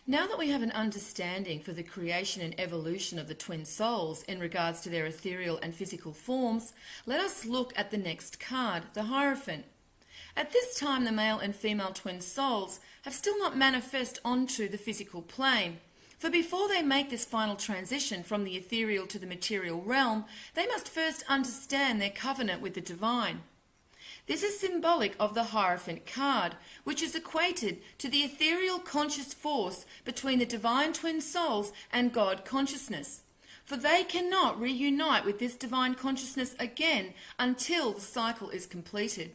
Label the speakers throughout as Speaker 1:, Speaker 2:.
Speaker 1: Now that we have an understanding for the creation and evolution of the twin souls in regards to their ethereal and physical forms, let us look at the next card, the Hierophant. At this time, the male and female twin souls have still not manifest onto the physical plane, for before they make this final transition from the ethereal to the material realm, they must first understand their covenant with the divine. This is symbolic of the Hierophant card, which is equated to the ethereal conscious force between the divine twin souls and God consciousness, for they cannot reunite with this divine consciousness again until the cycle is completed.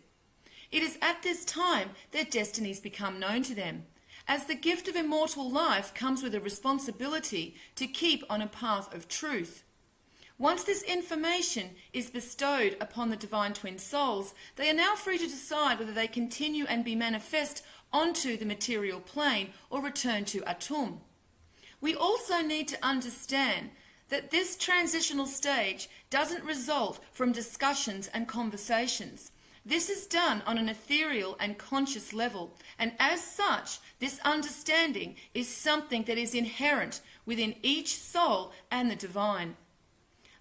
Speaker 1: It is at this time their destinies become known to them, as the gift of immortal life comes with a responsibility to keep on a path of truth. Once this information is bestowed upon the divine twin souls, they are now free to decide whether they continue and be manifest onto the material plane or return to Atum. We also need to understand that this transitional stage doesn't result from discussions and conversations. This is done on an ethereal and conscious level, and as such, this understanding is something that is inherent within each soul and the divine.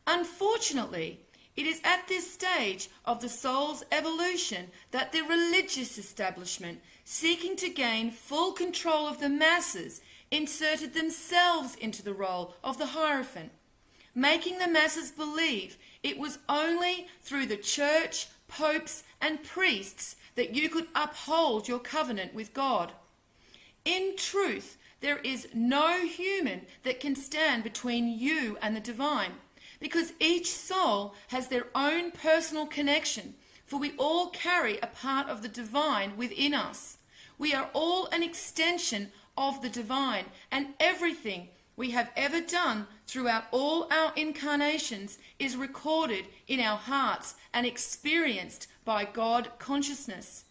Speaker 1: Unfortunately, it is at this stage of the soul's evolution that the religious establishment, seeking to gain full control of the masses, inserted themselves into the role of the Hierophant, making the masses believe it was only through the church, popes, and priests that you could uphold your covenant with God. In truth, there is no human that can stand between you and the divine, because each soul has their own personal connection, for we all carry a part of the divine within us. We are all an extension of the divine, and everything we have ever done throughout all our incarnations is recorded in our hearts and experienced by God consciousness.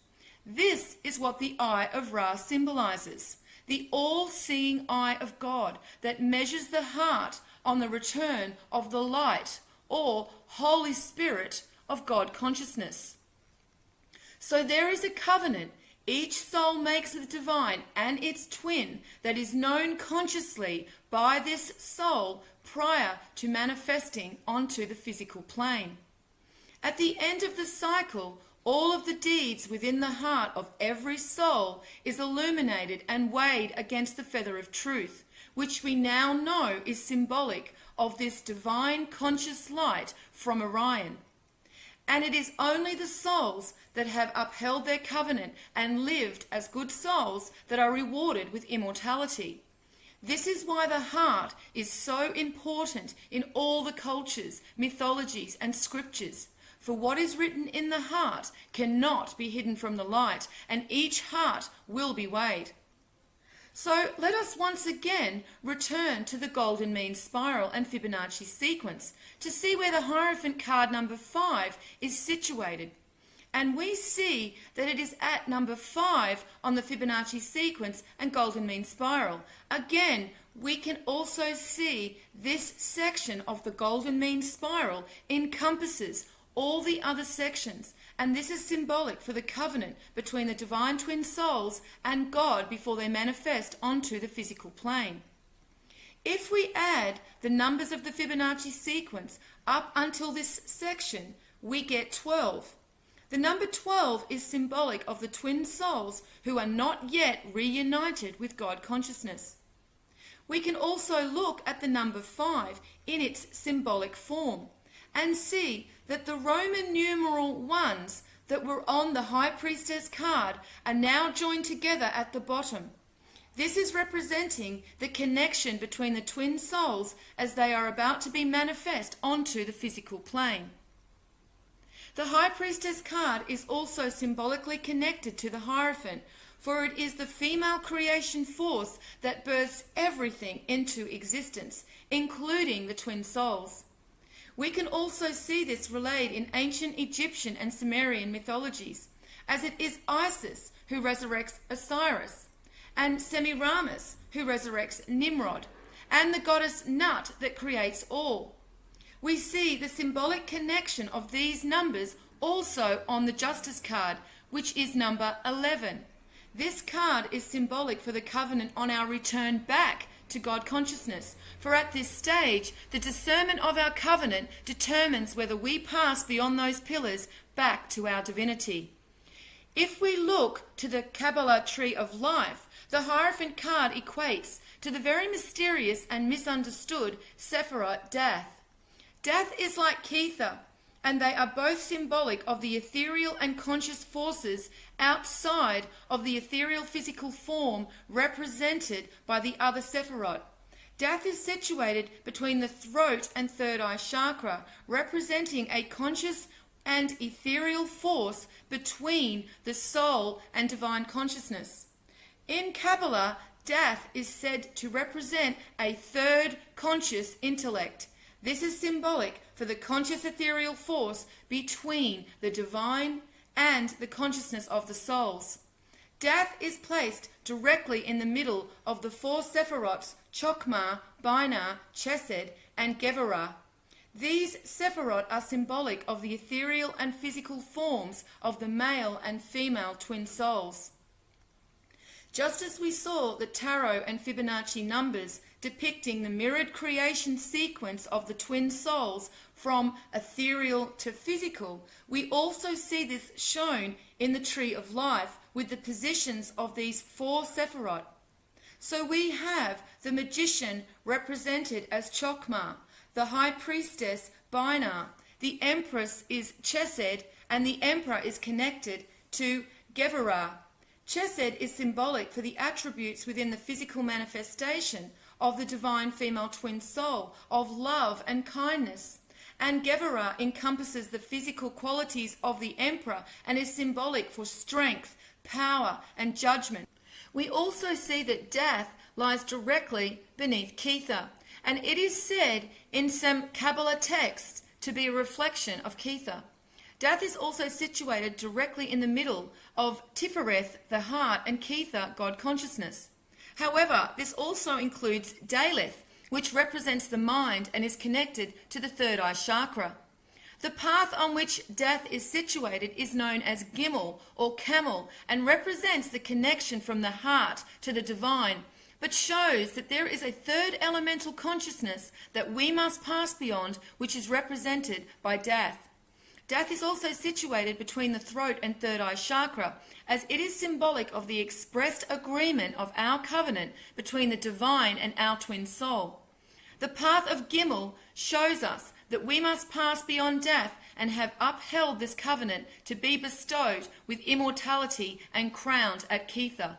Speaker 1: This is what the Eye of Ra symbolizes, the all-seeing eye of God that measures the heart on the return of the light or Holy Spirit of God consciousness. So there is a covenant each soul makes with the divine and its twin that is known consciously by this soul prior to manifesting onto the physical plane. At the end of the cycle, all of the deeds within the heart of every soul is illuminated and weighed against the feather of truth, which we now know is symbolic of this divine conscious light from Orion. And it is only the souls that have upheld their covenant and lived as good souls that are rewarded with immortality. This is why the heart is so important in all the cultures, mythologies, and scriptures. For what is written in the heart cannot be hidden from the light, and each heart will be weighed. So let us once again return to the golden mean spiral and Fibonacci sequence to see where the Hierophant card number 5 is situated. And we see that it is at number 5 on the Fibonacci sequence and golden mean spiral. Again, we can also see this section of the golden mean spiral encompasses all the other sections, and this is symbolic for the covenant between the divine twin souls and God before they manifest onto the physical plane. If we add the numbers of the Fibonacci sequence up until this section, we get 12. The number 12 is symbolic of the twin souls who are not yet reunited with God consciousness. We can also look at the number 5 in its symbolic form and see that the Roman numeral 1s that were on the High Priestess card are now joined together at the bottom. This is representing the connection between the twin souls as they are about to be manifest onto the physical plane. The High Priestess card is also symbolically connected to the Hierophant, for it is the female creation force that births everything into existence, including the twin souls. We can also see this relayed in ancient Egyptian and Sumerian mythologies, as it is Isis who resurrects Osiris, and Semiramis who resurrects Nimrod, and the goddess Nut that creates all. We see the symbolic connection of these numbers also on the Justice card, which is number 11. This card is symbolic for the covenant on our return back to God consciousness. For at this stage, the discernment of our covenant determines whether we pass beyond those pillars back to our divinity. If we look to the Kabbalah tree of life, the Hierophant card equates to the very mysterious and misunderstood Sephirot Death. Death is like Kether, and they are both symbolic of the ethereal and conscious forces outside of the ethereal physical form represented by the other Sephirot. Death is situated between the throat and third eye chakra, representing a conscious and ethereal force between the soul and divine consciousness. In Kabbalah, death is said to represent a third conscious intellect. This is symbolic for the conscious ethereal force between the divine and the consciousness of the souls. Death is placed directly in the middle of the four Sephirots, Chokmah, Binah, Chesed, and Gevurah. These Sephirot are symbolic of the ethereal and physical forms of the male and female twin souls. Just as we saw the tarot and Fibonacci numbers depicting the mirrored creation sequence of the twin souls from ethereal to physical, we also see this shown in the tree of life with the positions of these four Sephirot. So we have the magician represented as Chokmah, the high priestess Binah, the empress is Chesed, and the emperor is connected to Gevurah. Chesed is symbolic for the attributes within the physical manifestation of the divine female twin soul of love and kindness. And Gevurah encompasses the physical qualities of the emperor and is symbolic for strength, power, and judgment. We also see that death lies directly beneath Kether, and it is said in some Kabbalah texts to be a reflection of Kether. Death is also situated directly in the middle of Tifereth, the heart, and Kether, God consciousness. However, this also includes Daleth, which represents the mind and is connected to the third eye chakra. The path on which death is situated is known as Gimel or Camel and represents the connection from the heart to the divine, but shows that there is a third elemental consciousness that we must pass beyond, which is represented by death. Death is also situated between the throat and third eye chakra, as it is symbolic of the expressed agreement of our covenant between the divine and our twin soul. The path of Gimel shows us that we must pass beyond death and have upheld this covenant to be bestowed with immortality and crowned at Kether.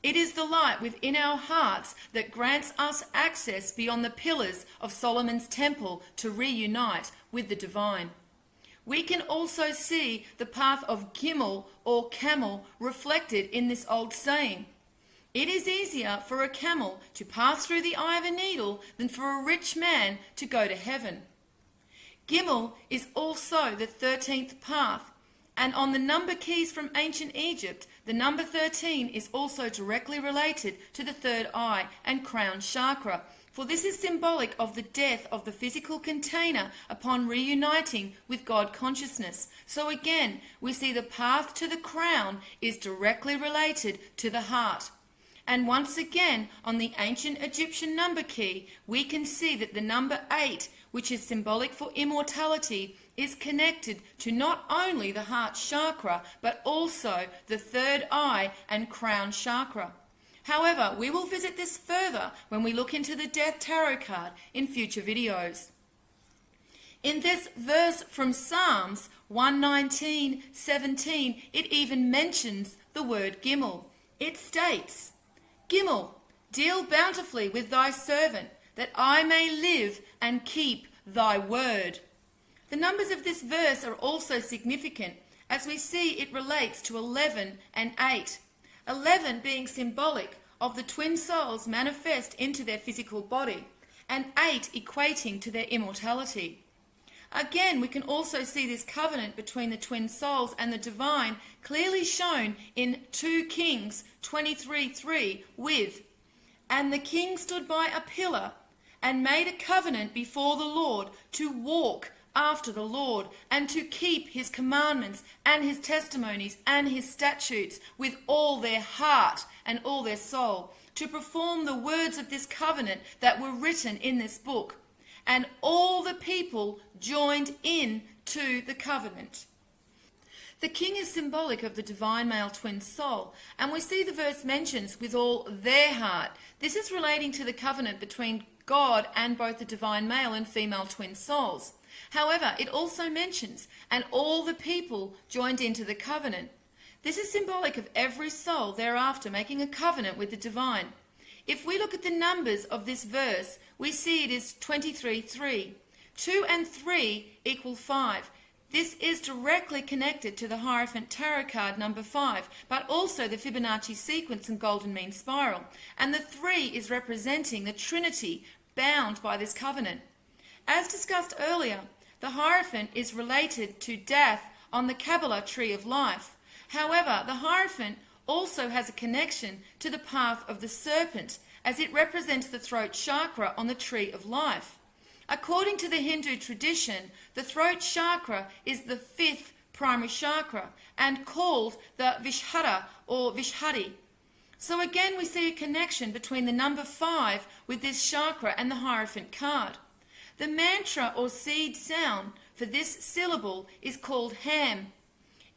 Speaker 1: It is the light within our hearts that grants us access beyond the pillars of Solomon's temple to reunite with the divine. We can also see the path of Gimel or camel reflected in this old saying. It is easier for a camel to pass through the eye of a needle than for a rich man to go to heaven. Gimel is also the 13th path, and on the number keys from ancient Egypt, the number 13 is also directly related to the third eye and crown chakra, for this is symbolic of the death of the physical container upon reuniting with God consciousness. So again, we see the path to the crown is directly related to the heart. And once again, on the ancient Egyptian number key, we can see that the number 8, which is symbolic for immortality, is connected to not only the heart chakra, but also the third eye and crown chakra. However, we will visit this further when we look into the Death Tarot card in future videos. In this verse from Psalms 119:17, it even mentions the word Gimel. It states, Gimel, deal bountifully with thy servant, that I may live and keep thy word. The numbers of this verse are also significant, as we see it relates to 11 and 8. 11 being symbolic of the twin souls manifest into their physical body, and 8 equating to their immortality. Again, we can also see this covenant between the twin souls and the divine clearly shown in 2 Kings 23:3 with, and the king stood by a pillar and made a covenant before the Lord to walk after the Lord, and to keep his commandments and his testimonies and his statutes with all their heart and all their soul, to perform the words of this covenant that were written in this book. And all the people joined in to the covenant. The king is symbolic of the divine male twin soul, and we see the verse mentions with all their heart. This is relating to the covenant between God and both the divine male and female twin souls. However, it also mentions, and all the people joined into the covenant. This is symbolic of every soul thereafter making a covenant with the divine. If we look at the numbers of this verse, we see it is 23:3. 2 and 3 equal 5. This is directly connected to the Hierophant Tarot card number 5, but also the Fibonacci sequence and golden mean spiral. And the 3 is representing the Trinity bound by this covenant. As discussed earlier, the Hierophant is related to death on the Kabbalah tree of life. However, the Hierophant also has a connection to the path of the serpent, as it represents the throat chakra on the tree of life. According to the Hindu tradition, the throat chakra is the 5th primary chakra and called the Vishhara or Vishhadi. So again we see a connection between the number 5 with this chakra and the Hierophant card. The mantra or seed sound for this syllable is called Ham.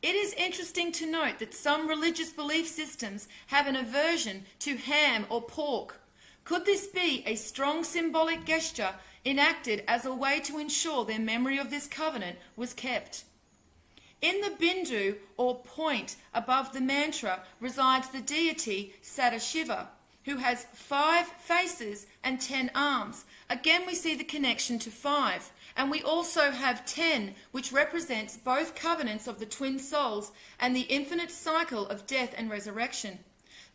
Speaker 1: It is interesting to note that some religious belief systems have an aversion to ham or pork. Could this be a strong symbolic gesture enacted as a way to ensure their memory of this covenant was kept? In the bindu or point above the mantra resides the deity Sadashiva, who has 5 faces and 10 arms. Again we see the connection to 5. And we also have 10, which represents both covenants of the twin souls and the infinite cycle of death and resurrection.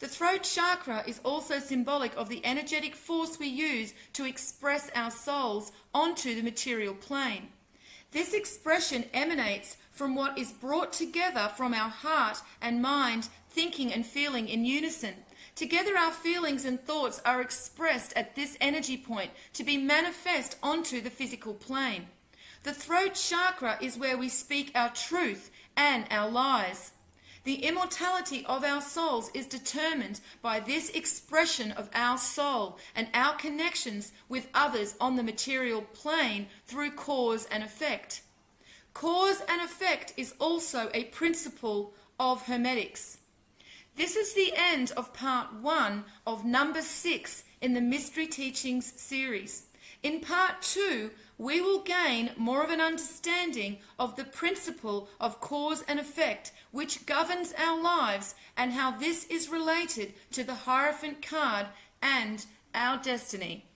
Speaker 1: The throat chakra is also symbolic of the energetic force we use to express our souls onto the material plane. This expression emanates from what is brought together from our heart and mind, thinking and feeling in unison. Together our feelings and thoughts are expressed at this energy point to be manifest onto the physical plane. The throat chakra is where we speak our truth and our lies. The immortality of our souls is determined by this expression of our soul and our connections with others on the material plane through cause and effect. Cause and effect is also a principle of hermetics. This is the end of part 1 of number 6 in the Mystery Teachings series. In part 2, we will gain more of an understanding of the principle of cause and effect which governs our lives and how this is related to the Hierophant card and our destiny.